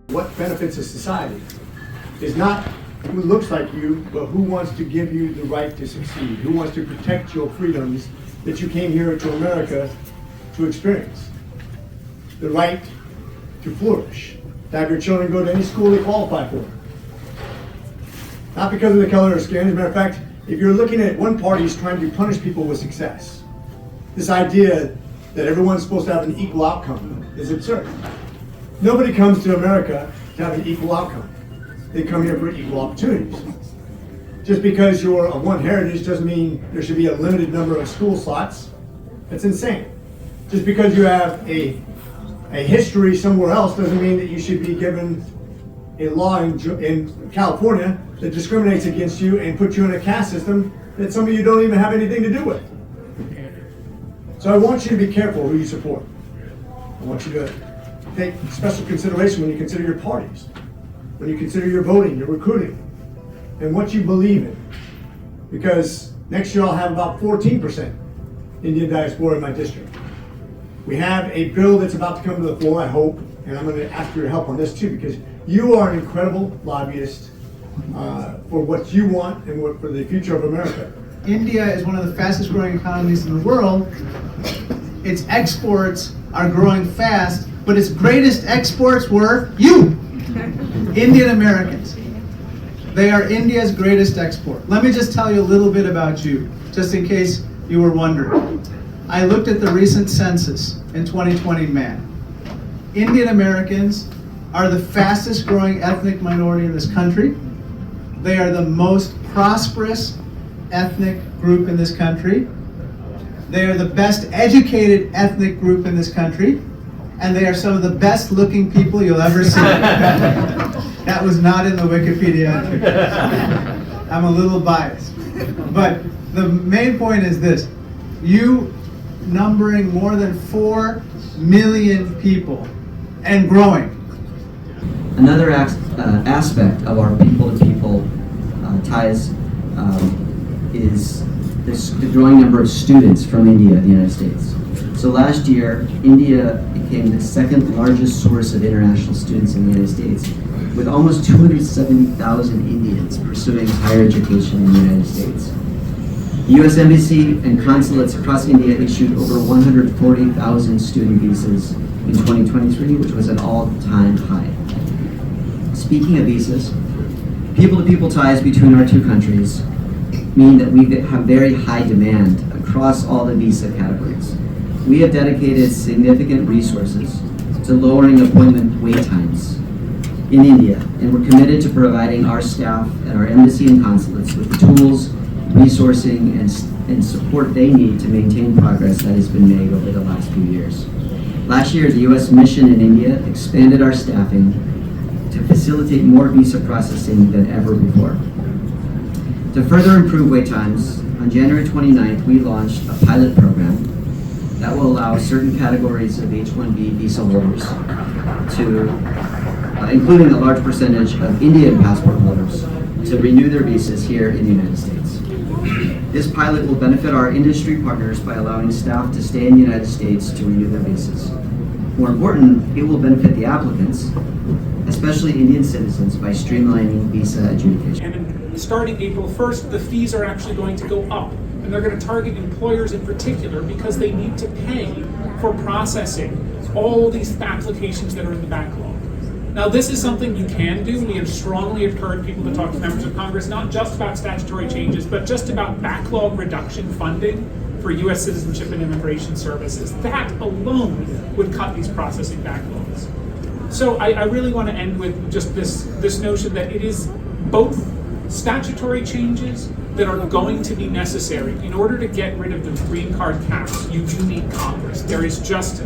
What benefits a society is not who looks like you, but who wants to give you the right to succeed, who wants to protect your freedoms that you came here to America to experience. The right to flourish, to have your children go to any school they qualify for. Not because of the color of skin. As a matter of fact, if you're looking at one party is trying to punish people with success, this idea that everyone's supposed to have an equal outcome is absurd. Nobody comes to America to have an equal outcome. They come here for equal opportunities. Just because you're of one heritage doesn't mean there should be a limited number of school slots. That's insane. Just because you have a history somewhere else doesn't mean that you should be given a law in California that discriminates against you and puts you in a caste system that some of you don't even have anything to do with. So I want you to be careful who you support. I want you to take special consideration when you consider your parties, when you consider your voting, your recruiting, and what you believe in. Because next year I'll have about 14% Indian Diaspora in my district. We have a bill that's about to come to the floor, I hope, and I'm going to ask for your help on this too, because you are an incredible lobbyist for what you want and for the future of America. India is one of the fastest growing economies in the world. Its exports are growing fast, but its greatest exports were you, Indian Americans. They are India's greatest export. Let me just tell you a little bit about you, just in case you were wondering. I looked at the recent census in 2020 May. Indian Americans are the fastest growing ethnic minority in this country. They are the most prosperous ethnic group in this country. They are the best educated ethnic group in this country. And they are some of the best looking people you'll ever see. That was not in the Wikipedia entry. I'm a little biased. But the main point is this. You numbering more than 4 million people and growing. Another aspect of our people-to-people ties is the growing number of students from India in the United States. So last year, India became the second largest source of international students in the United States, with almost 270,000 Indians pursuing higher education in the United States. The U.S. Embassy and consulates across India issued over 140,000 student visas in 2023, which was an all-time high. Speaking of visas, people-to-people ties between our two countries mean that we have very high demand across all the visa categories. We have dedicated significant resources to lowering appointment wait times in India, and we're committed to providing our staff at our embassy and consulates with the tools, resourcing, and support they need to maintain progress that has been made over the last few years. Last year, the U.S. mission in India expanded our staffing to facilitate more visa processing than ever before. To further improve wait times, on January 29th, we launched a pilot program that will allow certain categories of H-1B visa holders to, including a large percentage of Indian passport holders, to renew their visas here in the United States. This pilot will benefit our industry partners by allowing staff to stay in the United States to renew their visas. More important, it will benefit the applicants, especially Indian citizens, by streamlining visa adjudication. And starting April 1st, the fees are actually going to go up. And they're going to target employers in particular because they need to pay for processing all these applications that are in the backlog. Now, this is something you can do. We have strongly encouraged people to talk to members of Congress, not just about statutory changes, but just about backlog reduction funding for U.S. citizenship and immigration services. That alone would cut these processing backlogs. So I really want to end with just this notion that it is both statutory changes that are going to be necessary. In order to get rid of the green card caps, you do need Congress. There is just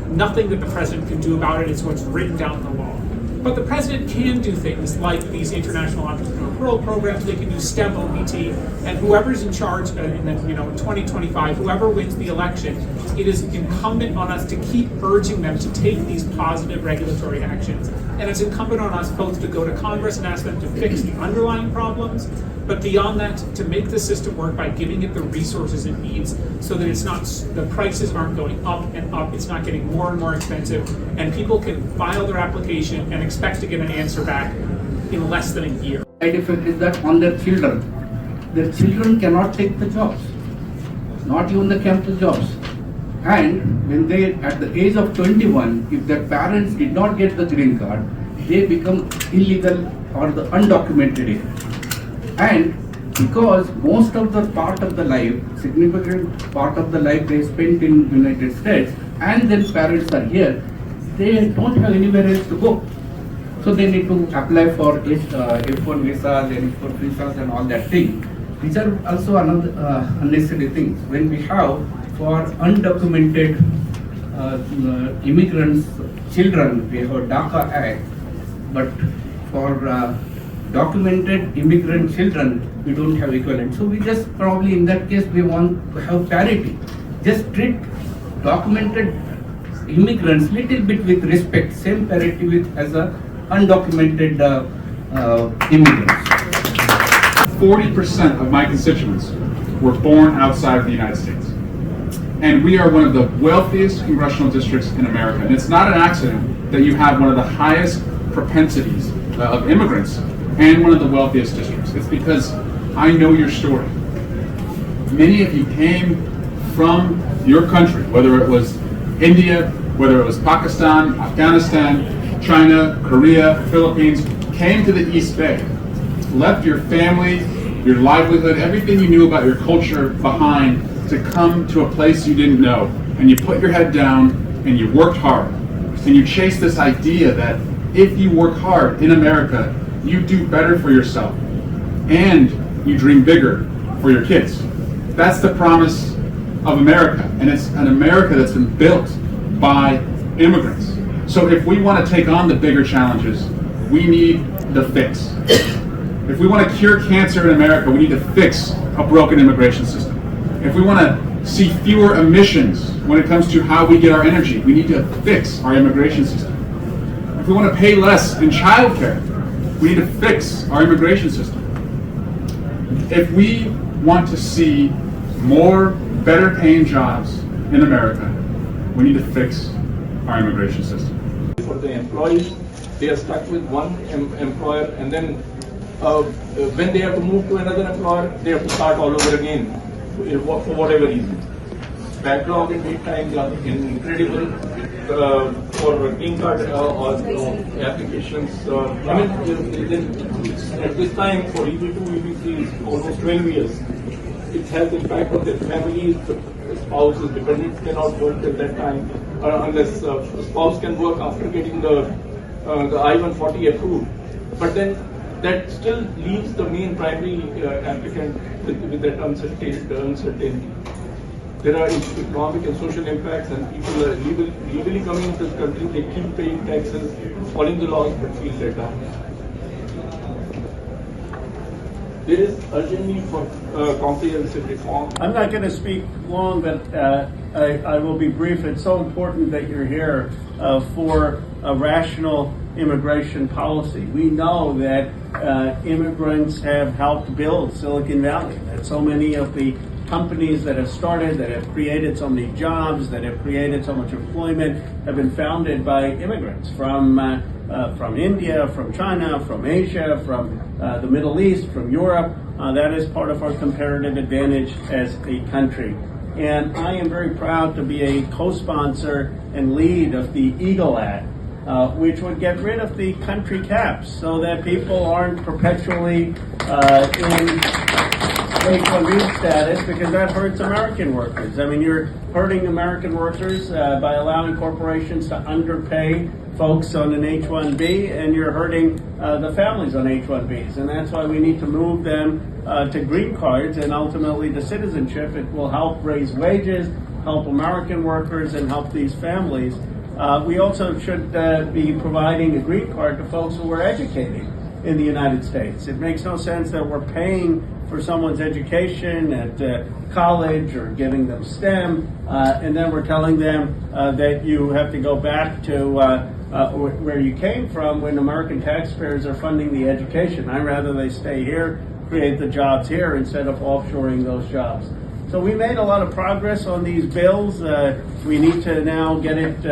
nothing that the president can do about it. It's what's written down in the law. But the president can do things like these international entrepreneur referral programs. They can do STEM OPT, and whoever's in charge in 2025, whoever wins the election, it is incumbent on us to keep urging them to take these positive regulatory actions. And it's incumbent on us both to go to Congress and ask them to fix the underlying problems, But beyond that, to make the system work by giving it the resources it needs so that it's not, the prices aren't going up and up, it's not getting more and more expensive, and people can file their application and expect to get an answer back in less than a year. Side effect is that on their children cannot take the jobs, not even the campus jobs. And when they, at the age of 21, if their parents did not get the green card, they become illegal or the undocumented here. And because most of the part of the life, significant part of the life they spent in United States, and then parents are here, they don't have anywhere else to go. So they need to apply for F1 visas and F4 visas and all that thing. These are also another unnecessary things. When we have for undocumented immigrants, children, we have DACA Act, but for documented immigrant children, we don't have equivalent. So we just probably in that case, we want to have parity. Just treat documented immigrants little bit with respect, same parity with as a undocumented immigrants. 40% of my constituents were born outside of the United States. And we are one of the wealthiest congressional districts in America. And it's not an accident that you have one of the highest propensities of immigrants and one of the wealthiest districts. It's because I know your story. Many of you came from your country, whether it was India, whether it was Pakistan, Afghanistan, China, Korea, Philippines, came to the East Bay, left your family, your livelihood, everything you knew about your culture behind to come to a place you didn't know. And you put your head down and you worked hard. And you chased this idea that if you work hard in America, you do better for yourself and you dream bigger for your kids. That's the promise of America, and it's an America that's been built by immigrants. So if we want to take on the bigger challenges, we need the fix. If we want to cure cancer in America, we need to fix a broken immigration system. If we want to see fewer emissions when it comes to how we get our energy, we need to fix our immigration system. If we want to pay less in childcare, we need to fix our immigration system. If we want to see more better paying jobs in America, we need to fix our immigration system. For the employees, they are stuck with one employer, and then when they have to move to another employer, they have to start all over again for whatever reason. Backlog in wait times are incredible for green card or applications. At this time for EB2, EB3 is almost 12 years. It has impact on their families. Spouses, dependents cannot work at that time unless spouse can work after getting the I-140 approved. But then that still leaves the main primary applicant with that uncertainty. There are economic and social impacts, and people are legally coming into this country, they keep paying taxes, following the laws, but feel let down. There is urgent need for comprehensive reform. I'm not going to speak long, but I will be brief. It's so important that you're here for a rational immigration policy. We know that immigrants have helped build Silicon Valley, that so many of the companies that have started, that have created so many jobs, that have created so much employment, have been founded by immigrants from India, from China, from Asia, from the Middle East, from Europe. That is part of our comparative advantage as a country. And I am very proud to be a co-sponsor and lead of the EAGLE Act, which would get rid of the country caps so that people aren't perpetually in H-1B status, because that hurts American workers. I mean, you're hurting American workers by allowing corporations to underpay folks on an H-1B, and you're hurting the families on H-1Bs. And that's why we need to move them to green cards and ultimately to citizenship. It will help raise wages, help American workers, and help these families. We also should be providing a green card to folks who are educating in the United States. It makes no sense that we're paying for someone's education at college or giving them STEM, and then we're telling them that you have to go back to where you came from when American taxpayers are funding the education. I'd rather they stay here create the jobs here instead of offshoring those jobs. So we made a lot of progress on these bills. We need to now get it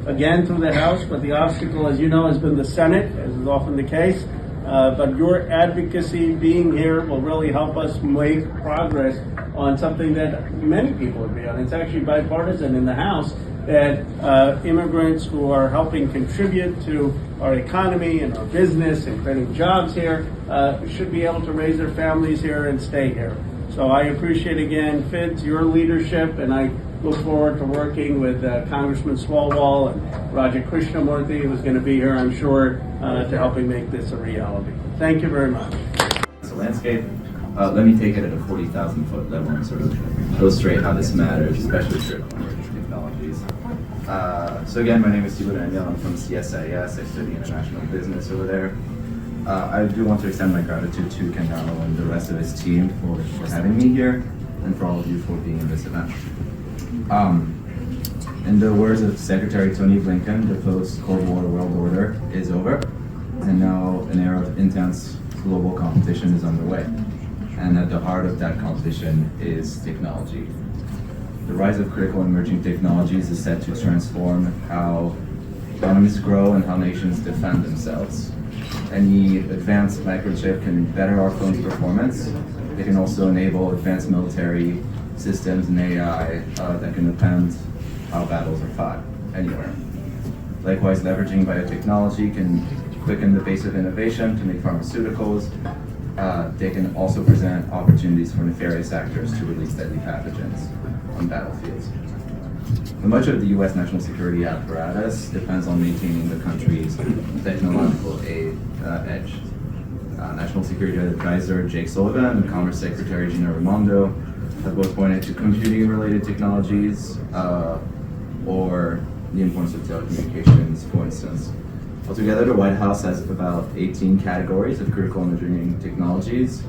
again through the House, but the obstacle, as you know, has been the Senate, as is often the case. But your advocacy being here will really help us make progress on something that many people agree on. It's actually bipartisan in the House that immigrants who are helping contribute to our economy and our business and creating jobs here should be able to raise their families here and stay here. So I appreciate again, FIIDS, your leadership, and I look forward to working with Congressman Swalwell and Roger Krishnamoorthi, who's going to be here, I'm sure, to helping make this a reality. Thank you very much. It's a landscape. Let me take it at a 40,000 foot level and sort of illustrate how this matters, especially for emerging technologies. So again, my name is Thibault. I'm from CSIS. I study international business over there. I do want to extend my gratitude to Khanderao and the rest of his team for having me here, and for all of you for being in this event. In the words of Secretary Tony Blinken, the post-Cold War world order is over, and now an era of intense global competition is underway. And at the heart of that competition is technology. The rise of critical emerging technologies is set to transform how economies grow and how nations defend themselves. Any advanced microchip can better our phone's performance. It can also enable advanced military systems and AI that can append how battles are fought anywhere. Likewise, leveraging biotechnology can quicken the pace of innovation to make pharmaceuticals. They can also present opportunities for nefarious actors to release deadly pathogens on battlefields. Much of the U.S. national security apparatus depends on maintaining the country's technological edge. National Security Advisor Jake Sullivan and Commerce Secretary Gina Raimondo have both pointed to computing-related technologies or the importance of telecommunications, for instance. Altogether, the White House has about 18 categories of critical emerging technologies,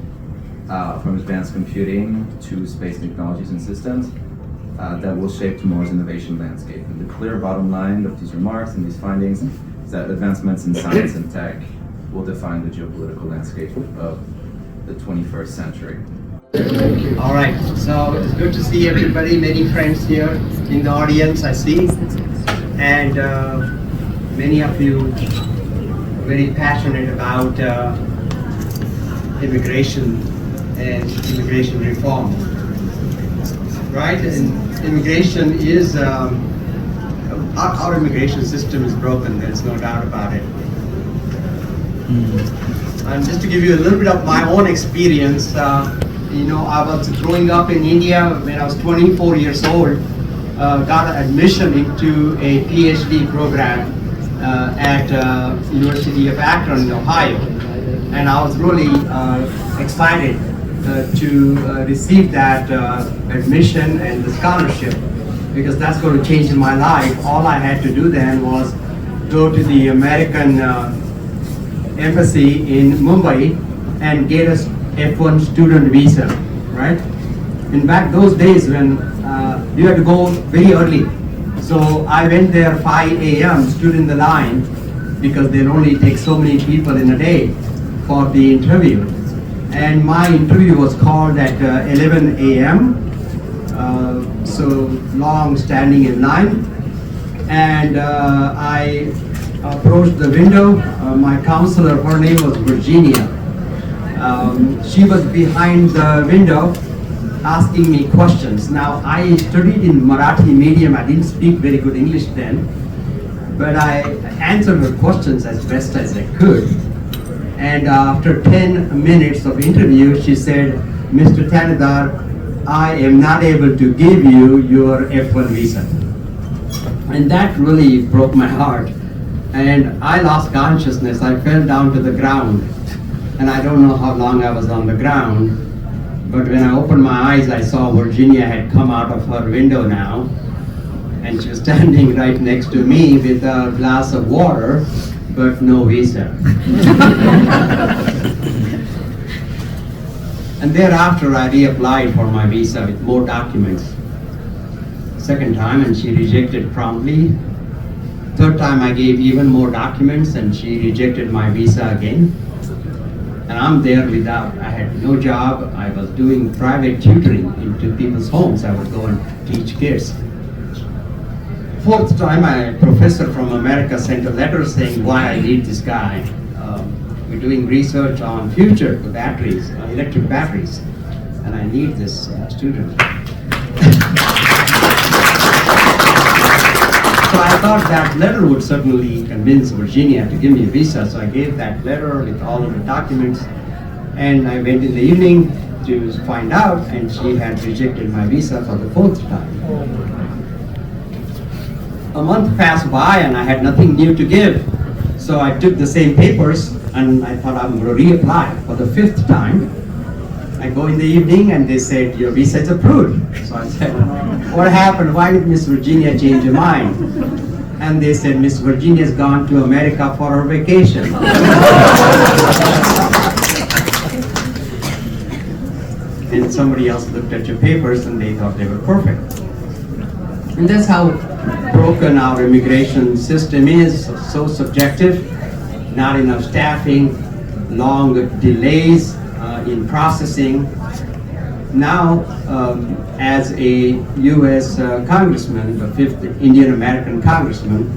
from advanced computing to space technologies and systems, that will shape tomorrow's innovation landscape. And the clear bottom line of these remarks and these findings is that advancements in science and tech will define the geopolitical landscape of the 21st century. All right, so it's good to see everybody, many friends here in the audience, I see. And many of you very passionate about immigration and immigration reform. Right, and immigration is, our immigration system is broken, there's no doubt about it. And just to give you a little bit of my own experience, you know, I was growing up in India when I was 24 years old, got admission into a PhD program at University of Akron, Ohio. And I was really excited to receive that admission and the scholarship, because that's going to change my life. All I had to do then was go to the American embassy in Mumbai and get a F1 student visa, right? In back those days when you had to go very early. So I went there 5 a.m., stood in the line, because they only take so many people in a day for the interview. And my interview was called at 11 a.m., so long standing in line. And I approached the window. My counselor, her name was Virginia. She was behind the window asking me questions. Now, I studied in Marathi medium. I didn't speak very good English then, but I answered her questions as best as I could. And after 10 minutes of interview, she said, "Mr. Thanedar, I am not able to give you your F1 visa." And that really broke my heart. And I lost consciousness. I fell down to the ground. And I don't know how long I was on the ground. But when I opened my eyes, I saw Virginia had come out of her window now. And she was standing right next to me with a glass of water, but no visa. And thereafter, I reapplied for my visa with more documents. Second time, and she rejected promptly. Third time, I gave even more documents, and she rejected my visa again. And I'm there without, I had no job. I was doing private tutoring into people's homes. I would go and teach kids. Fourth time, a professor from America sent a letter saying why I need this guy. We're doing research on future batteries, electric batteries, and I need this student. So I thought that letter would certainly convince Virginia to give me a visa, so I gave that letter with all of the documents, and I went in the evening to find out, and she had rejected my visa for the fourth time. A month passed by and I had nothing new to give, so I took the same papers and I thought I'm going to reapply for the fifth time. I go in the evening and they said, your visa is approved. So I said, what happened? Why did Miss Virginia change her mind? And they said, Miss Virginia's gone to America for her vacation. And somebody else looked at your papers and they thought they were perfect. And that's how broken our immigration system is, so subjective, not enough staffing, long delays in processing. Now, as a U.S. congressman, the 5th Indian American congressman,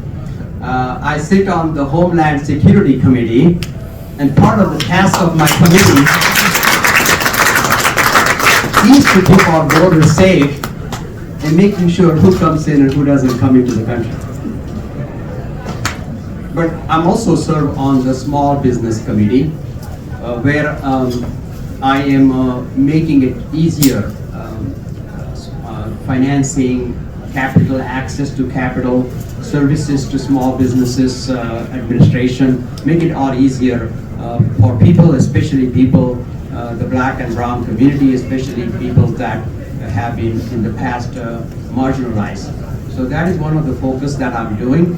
I sit on the Homeland Security Committee, and part of the task of my committee is to keep our borders safe and making sure who comes in and who doesn't come into the country. But I'm also serve on the Small Business Committee, where I am making it easier, financing, capital, access to capital, services to small businesses, administration, make it all easier for people, especially people, the black and brown community, especially people that have been in the past marginalized. So that is one of the focus that I'm doing.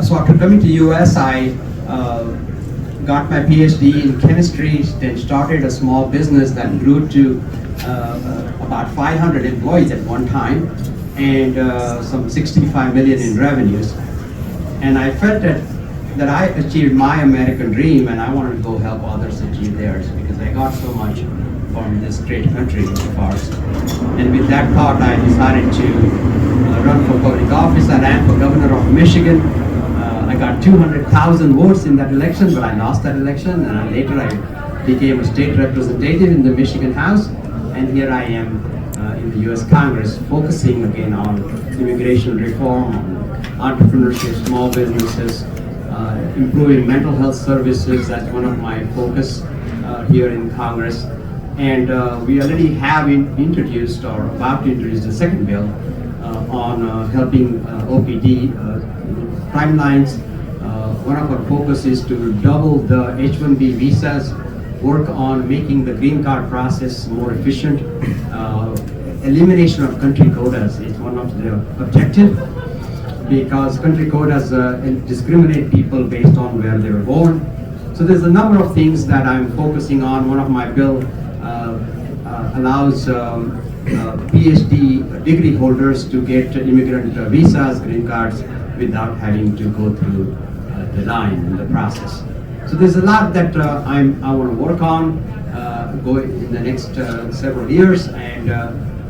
So after coming to US, I got my PhD in chemistry, then started a small business that grew to about 500 employees at one time, and some 65 million in revenues. And I felt that I achieved my American dream, and I wanted to go help others achieve theirs, because I got so much from this great country of ours. And with that thought, I decided to run for public office. I ran for governor of Michigan. I got 200,000 votes in that election, but I lost that election, and later I became a state representative in the Michigan House, and here I am in the US Congress, focusing again on immigration reform, on entrepreneurship, small businesses, improving mental health services. That's one of my focus here in Congress. And we already have introduced or about to introduce the second bill on helping OPD timelines. One of our focus is to double the H-1B visas, work on making the green card process more efficient. Elimination of country quotas is one of the objectives, because country quotas discriminate people based on where they were born. So there's a number of things that I'm focusing on. One of my bill allows PhD degree holders to get immigrant visas, green cards, without having to go through the line in the process. So there's a lot that I want to work on going in the next several years, and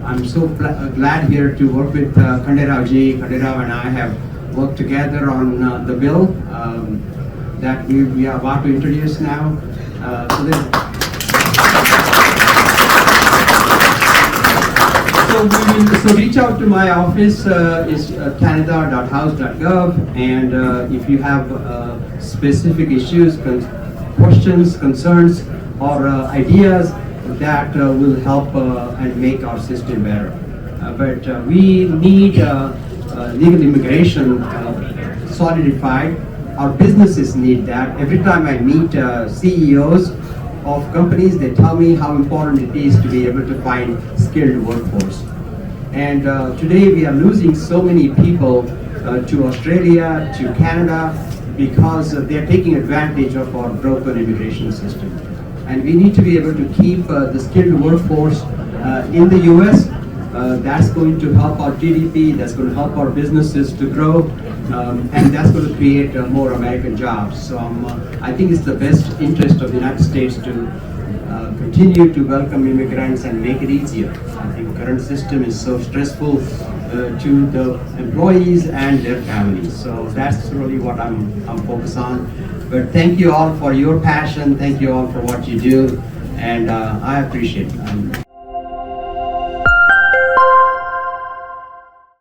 I'm so glad here to work with Khanderao ji. Khanderao and I have worked together on the bill that we are about to introduce now. So reach out to my office, is thanedar.house.gov, and if you have specific issues, questions, concerns, or ideas that will help and make our system better. But we need legal immigration solidified. Our businesses need that. Every time I meet CEOs of companies, they tell me how important it is to be able to find skilled workforce. And today we are losing so many people to Australia, to Canada, because they are taking advantage of our broken immigration system. And we need to be able to keep the skilled workforce in the US. That's going to help our GDP, that's going to help our businesses to grow. and that's going to create more American jobs. So I think it's the best interest of the United States to continue to welcome immigrants and make it easier. I think current system is so stressful to the employees and their families. So that's really what I'm focused on. But thank you all for your passion. Thank you all for what you do, and I appreciate it.